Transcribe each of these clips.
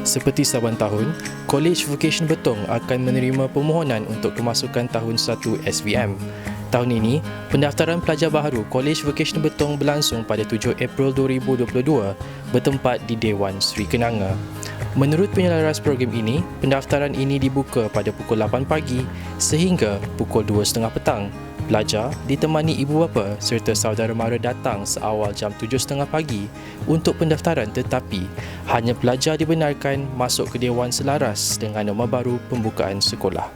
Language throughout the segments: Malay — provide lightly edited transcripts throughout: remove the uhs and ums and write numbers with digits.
Seperti saban tahun, College Vocation Betong akan menerima permohonan untuk kemasukan tahun 1 SVM. Tahun ini, pendaftaran pelajar baharu College Vocation Betong berlangsung pada 7 April 2022 bertempat di Dewan Seri Kenanga. Menurut penyelaras program ini, pendaftaran ini dibuka pada pukul 8 pagi sehingga pukul 2.30 petang. Pelajar ditemani ibu bapa serta saudara mara datang seawal jam 7.30 pagi untuk pendaftaran, tetapi hanya pelajar dibenarkan masuk ke Dewan selaras dengan nombor baru pembukaan sekolah.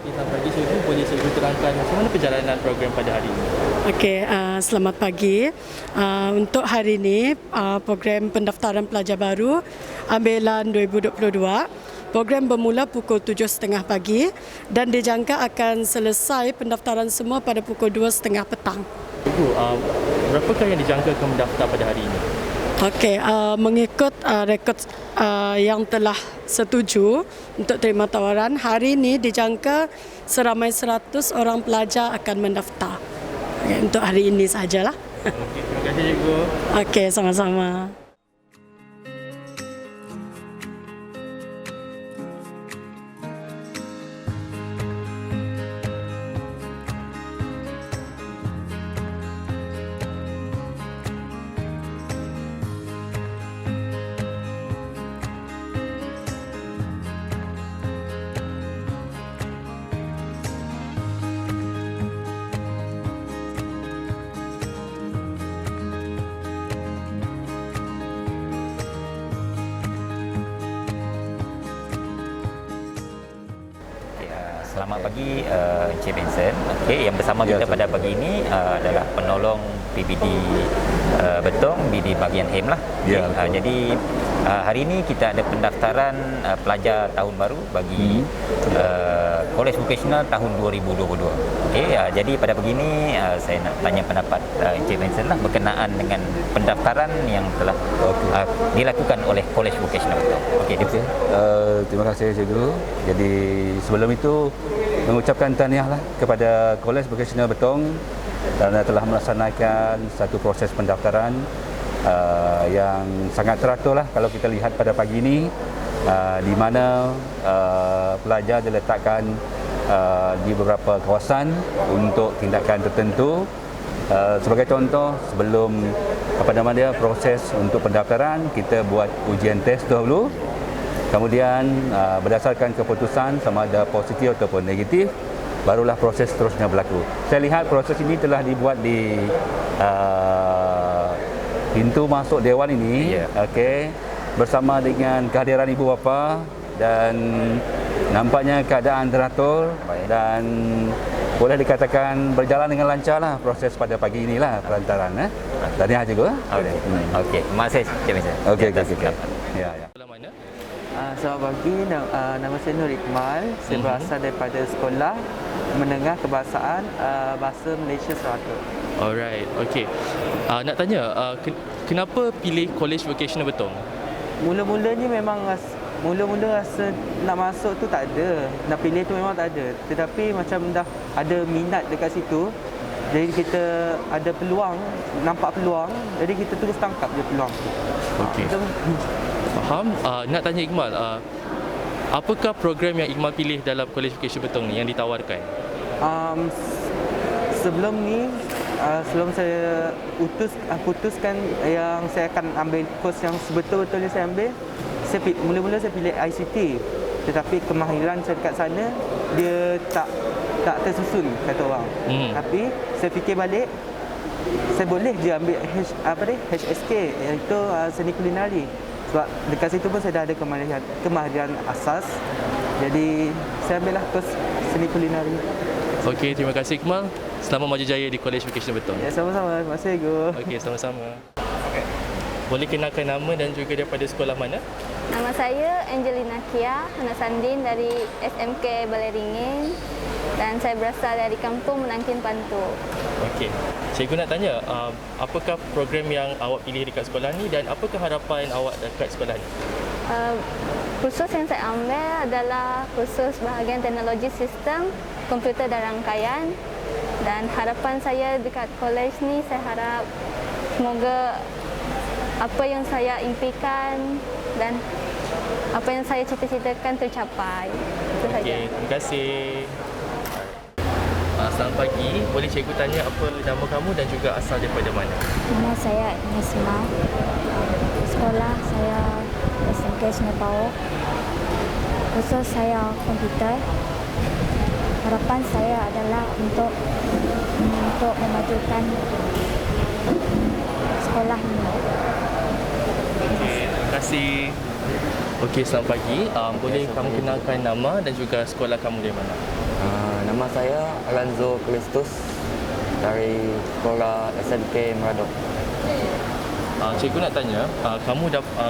Selamat pagi cikgu, boleh cikgu terangkan macam mana perjalanan program pada hari ini? Okey, selamat pagi. Untuk hari ini, program pendaftaran pelajar baru ambilan 2022. Program bermula pukul 7.30 pagi dan dijangka akan selesai pendaftaran semua pada pukul 2.30 petang. Cikgu, berapakah yang dijangka akan mendaftar pada hari ini? Okey, mengikut rekod yang telah setuju untuk terima tawaran, hari ini dijangka seramai 100 orang pelajar akan mendaftar. Okay, untuk hari ini sahajalah. Okay, terima kasih cikgu. Okey, sama-sama. Selamat pagi Encik Vincent. Okey, yang bersama kita pada pagi ini adalah penolong PBD Betong di bahagian HEM lah. Jadi hari ini kita ada pendaftaran pelajar tahun baru bagi College Vocational tahun 2022. Okey, jadi pada pagi ini saya nak tanya pendapat Encik Vincent lah berkenaan dengan pendaftaran yang telah dilakukan oleh College Vocational Betong. Okey, terima kasih cikgu. Jadi sebelum itu mengucapkan tahniahlah kepada College Vocational Betong kerana telah melaksanakan satu proses pendaftaran yang sangat teratur lah kalau kita lihat pada pagi ini, di mana pelajar diletakkan di beberapa kawasan untuk tindakan tertentu. Sebagai contoh, sebelum proses untuk pendaftaran, kita buat ujian test dahulu. Kemudian berdasarkan keputusan sama ada positif ataupun negatif, barulah proses seterusnya berlaku. Saya lihat proses ini telah dibuat di pintu masuk Dewan ini, okey, bersama dengan kehadiran ibu bapa, dan nampaknya keadaan teratur dan boleh dikatakan berjalan dengan lancar lah proses pada pagi inilah pelantaran. Tahniah juga. Okey, terima kasih Encik Vincent. Okey. Ya. Selamat pagi, nama saya Nur Iqmal. Saya berasal daripada Sekolah Menengah Kebahasaan Bahasa Malaysia Sarawak. Alright, okey. Nak tanya, kenapa pilih College Vocational Betong? Mula-mulanya memang rasa nak masuk tu tak ada. Nak pilih tu memang tak ada. Tetapi macam dah ada minat dekat situ, jadi kita ada peluang, nampak peluang, jadi kita terus tangkap je peluang tu. Okey. Faham. Nak tanya Iqmal, apakah program yang Iqmal pilih dalam College Vocation Betong ni yang ditawarkan? Sebelum ni, sebelum saya putuskan yang saya akan ambil kos yang sebetul-betulnya saya ambil, mula-mula saya pilih ICT. Tetapi kemahiran saya dekat sana, dia tak tersusun, kata orang. Tapi saya fikir balik, saya boleh je ambil HSK, iaitu seni kulinari. Sebab dekat situ pun saya dah ada kemahiran asas. Jadi saya ambillah kos seni kulinari. Okey, terima kasih Iqmal. Selamat maju jaya di College Vocational Betong. Ya, sama-sama. Terima kasih, Go. Okey, sama-sama. Boleh kenalkan nama dan juga daripada sekolah mana? Nama saya Angelina Kia Hanasandin dari SMK Balai Ringin dan saya berasal dari kampung Menangkin Pantu. Okey. Cikgu nak tanya, apakah program yang awak pilih dekat sekolah ni dan apakah harapan awak dekat sekolah ni? Kursus yang saya ambil adalah kursus bahagian teknologi sistem, komputer dan rangkaian, dan harapan saya dekat kolej ni, saya harap semoga apa yang saya impikan dan apa yang saya cita-citakan tercapai. Itu saja. Okey, terima kasih. Selamat pagi. Boleh cikgu tanya apa nama kamu dan juga asal daripada mana? Nama saya Nisma. Sekolah saya SMK Sungai Pao. Khusus saya komputer. Harapan saya adalah untuk memajukan sekolah ini. Terima kasih. Okey, selamat pagi. Boleh kamu kenalkan nama dan juga sekolah kamu dari mana? Nama saya Alonzo Kristus dari sekolah SMK Meradok. Cikgu nak tanya,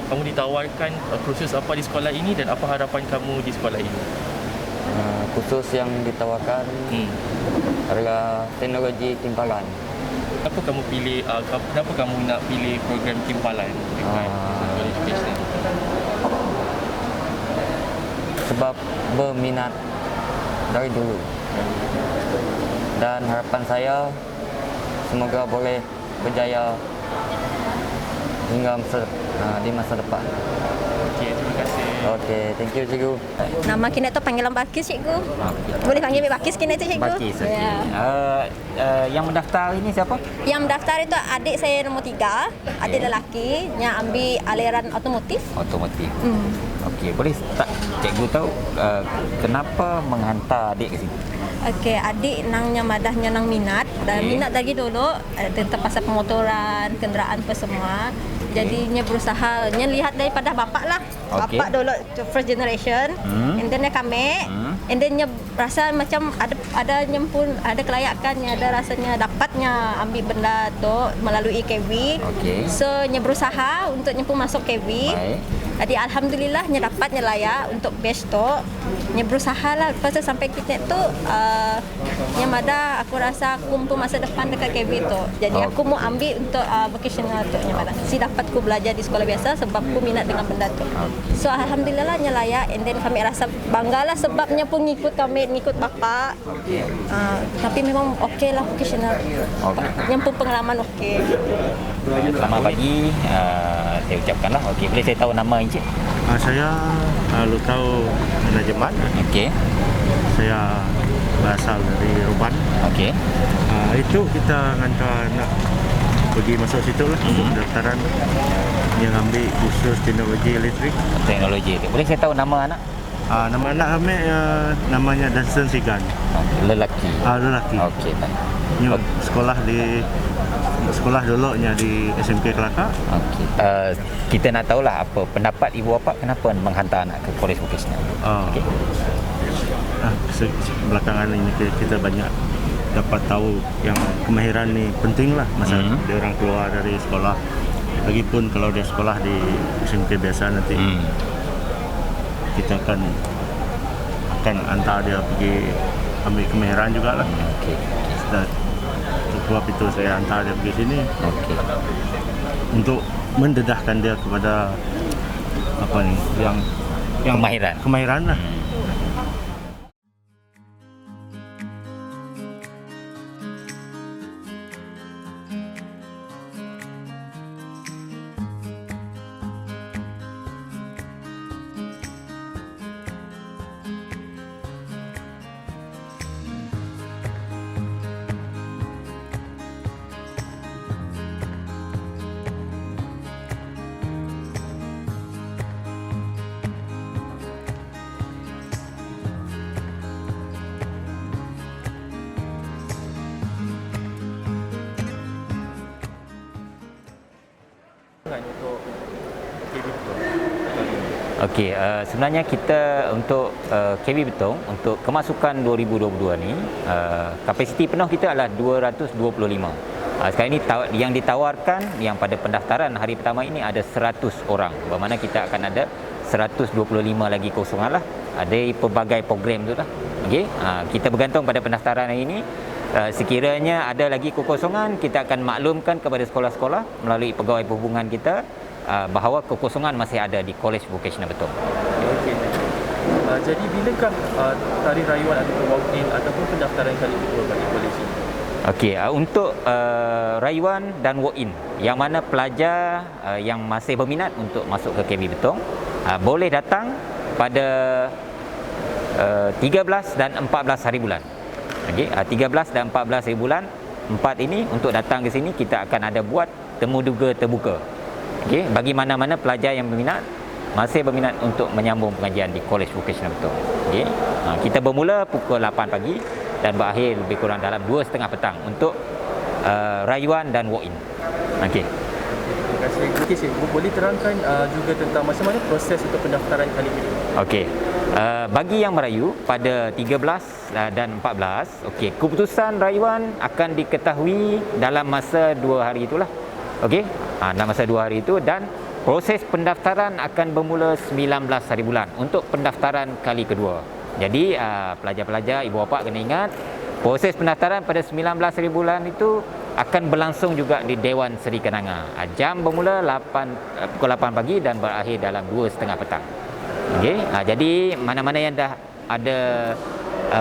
kamu ditawarkan kursus apa di sekolah ini dan apa harapan kamu di sekolah ini? Kursus yang ditawarkan adalah teknologi timpalan. Kenapa kamu pilih? Kenapa kamu nak pilih program timpalan dekat College Vocational? Sebab berminat dari dulu. Dan harapan saya semoga boleh berjaya hingga di masa depan. Okey, terima kasih. Okey, thank you cikgu. Nama kini tu panggilan Bakis, cikgu. Boleh panggil Bakis kini tu, cikgu? Bakis, okey. Ya. Yang mendaftar ini siapa? Yang mendaftar itu adik saya nombor 3, adik lelaki yang ambil aliran otomotif. Otomotif. Okey, boleh tak cikgu tahu kenapa menghantar adik ke sini? Okey, adik nangnya madahnya nang minat dan minat dari dulu tentang pasal pemotoran, kenderaan apa semua. Jadinya berusaha lihat daripada bapak lah. Okey. Bapak dulu first generation. And then kami. And then rasa macam ada nyempun, ada kelayakannya, ada rasanya dapatnya ambil benda tu melalui KV. Okey. So berusaha untuk nyempun masuk KV. Baik. Jadi alhamdulillah dapatnya layak untuk batch tu. Berusaha lah pasal sampai kita tu yang ada aku rasa aku pun masa depan dekat KV tu. Jadi aku mau ambil untuk vocational tu yang mana. Si dapat aku belajar di sekolah biasa sebab aku minat dengan benda tu. So alhamdulillah layak, and then kami rasa banggalah sebabnya pun ngikut bapak. Tapi memang okey lah vocational. Yang pun pengalaman okey. Selamat pagi, saya ucapkanlah. Okey, boleh saya tahu nama Encik? Saya tahu manajemen. Okey. Saya berasal dari Ruban. Okey. Itu kita hantar nak pergi masuk situ lah untuk pendaftaran yang ambil khusus teknologi elektrik. Teknologi itu. Boleh saya tahu nama anak? Nama anak kami namanya Danson Sigan. Lelaki. Lelaki. Okey, baik. Sekolah dulunya di SMK Kelakar. Okey. Kita nak tahulah apa pendapat ibu bapa kenapa menghantar anak ke College Vocational. Okey. Belakangan ini kita banyak dapat tahu yang kemahiran ni penting lah masa dia orang keluar dari sekolah. Lagipun kalau dia sekolah di SMK biasa nanti kita akan hantar dia pergi ambil kemahiran jugalah. Okey. Sebab itu saya hantar dia pergi sini. Okey. Untuk mendedahkan dia kepada apa ni yang kemahiran lah. Untuk KB Betong. Okey, sebenarnya kita untuk KB Betong untuk kemasukan 2022 ni kapasiti penuh kita adalah 225. Sekarang ini yang ditawarkan yang pada pendaftaran hari pertama ini ada 100 orang. Bermakna kita akan ada 125 lagi kosongan lah. Ada pelbagai program tu lah. Okey, kita bergantung pada pendaftaran hari ini. Sekiranya ada lagi kekosongan, kita akan maklumkan kepada sekolah-sekolah melalui pegawai perhubungan kita bahawa kekosongan masih ada di College Vocational Betong. Okey. Jadi bilakah tarikh rayuan ataupun walk-in ataupun pendaftaran kali kedua bagi kolej ini? Okey, untuk rayuan dan walk-in, yang mana pelajar yang masih berminat untuk masuk ke KB Betong boleh datang pada 13 dan 14 hari bulan. Okey, 13 dan 14 hari bulan 4 ini untuk datang ke sini kita akan ada buat temu duga terbuka. Okey, bagi mana-mana pelajar yang masih berminat untuk menyambung pengajian di College Vocational Betong. Okey, kita bermula pukul 8 pagi dan berakhir lebih kurang dalam 2.30 petang untuk rayuan dan walk-in. Okey. Terima kasih. Okey, cikgu boleh terangkan juga tentang macam mana proses untuk pendaftaran kali ini? Okey. Bagi yang merayu pada 13 dan 14, okey, keputusan rayuan akan diketahui dalam masa 2 hari itulah. Okey. Dalam masa 2 hari itu, dan proses pendaftaran akan bermula 19 hari bulan untuk pendaftaran kali kedua. Jadi pelajar-pelajar, ibu bapa kena ingat, proses pendaftaran pada 19 hari bulan itu akan berlangsung juga di Dewan Seri Kenanga. Jam bermula pukul 8 pagi dan berakhir dalam 2.30 petang. Okey, jadi mana-mana yang dah ada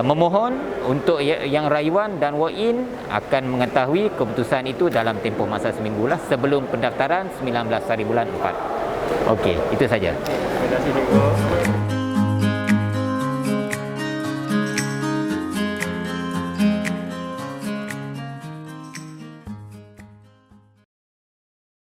memohon untuk yang rayuan dan walk-in akan mengetahui keputusan itu dalam tempoh masa seminggu lah sebelum pendaftaran 19 hari bulan 4. Okey, itu saja. Terima kasih, cikgu.